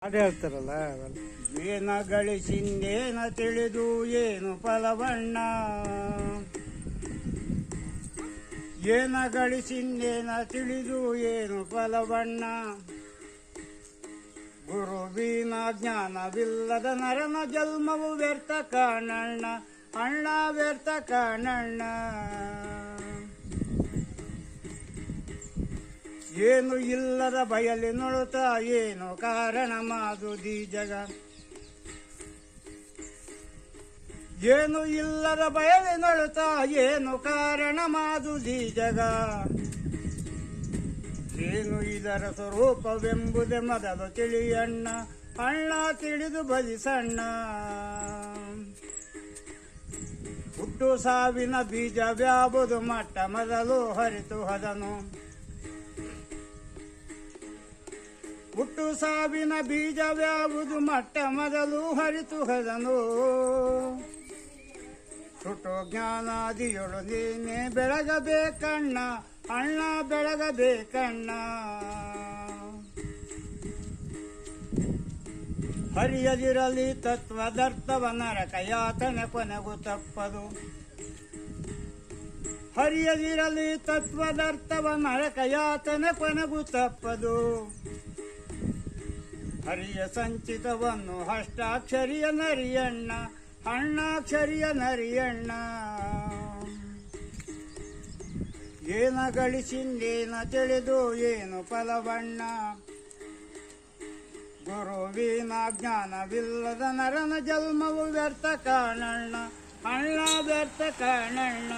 ಹಾಡು ಹೇಳ್ತಾರಲ್ಲ ಏನ ಗಳಿಸಿಂದೇನ ತಿಳಿದು ಏನು ಫಲವಣ್ಣ, ಏನ ಗಳಿಸಿಂದೇನ ತಿಳಿದು ಏನು ಫಲವಣ್ಣ. ಗುರುವಿನ ಜ್ಞಾನವಿಲ್ಲದ ನರನ ಜನ್ಮವು ವ್ಯರ್ಥ ಕಾಣಣ್ಣ, ಅಣ್ಣ ವ್ಯರ್ಥ ಕಾಣಣ್ಣ. ಏನು ಇಲ್ಲದ ಬಯಲಿನೊಳುತ ಏನು ಕಾರಣ ಮಾದುದಿ ಜಗ, ಏನು ಇಲ್ಲದ ಬಯಲಿನೊಳುತ ಏನು ಕಾರಣ ಮಾದುದಿ ಜಗ. ಏನು ಇದರ ಸ್ವರೂಪವೆಂಬುದೇ ಮೊದಲು ತಿಳಿಯಣ್ಣ, ಅಣ್ಣ ತಿಳಿದು ಬಲಿಸಣ್ಣ. ಹುಟ್ಟು ಸಾವಿನ ಬೀಜವ್ಯಾವುದು ಮಟ್ಟ ಮೊದಲು ಹರಿತು ಹದನು, ಹುಟ್ಟು ಸಾವಿನ ಬೀಜವ್ಯಾವುದು ಮಟ್ಟ ಮೊದಲು ಹರಿತು ಹದನು. ಸುಟ್ಟು ಜ್ಞಾನಾದಿಯೊಳು ನೀನೆ ಬೆಳಗಬೇಕಣ್ಣ, ಅಣ್ಣ ಬೆಳಗಬೇಕಣ್ಣ. ಹರಿಯದಿರಲಿ ತತ್ವದರ್ಥವ ನರಕ ಯಾತನೆ ಕೊನೆಗೂ ತಪ್ಪದು, ಹರಿಯದಿರಲಿ ತತ್ವದರ್ಥವ ನರಕ ಯಾತನೆ ಕೊನೆಗೂ ತಪ್ಪದು. ಹರಿಯ ಸಂಚಿತವನ್ನು ಅಷ್ಟಾಕ್ಷರಿಯ ನರಿಯಣ್ಣ, ಅಣ್ಣಾಕ್ಷರಿಯ ನರಿಯಣ್ಣ. ಏನ ಗಳಿಸಿಂದೇನ ತಿಳಿದು ಏನು ಫಲವಣ್ಣ, ಗುರುವಿನ ಜ್ಞಾನವಿಲ್ಲದ ನರನ ಜನ್ಮವು ವ್ಯರ್ಥ ಕಾಣಣ್ಣ, ಅಣ್ಣ ವ್ಯರ್ಥ ಕಾಣಣ್ಣ.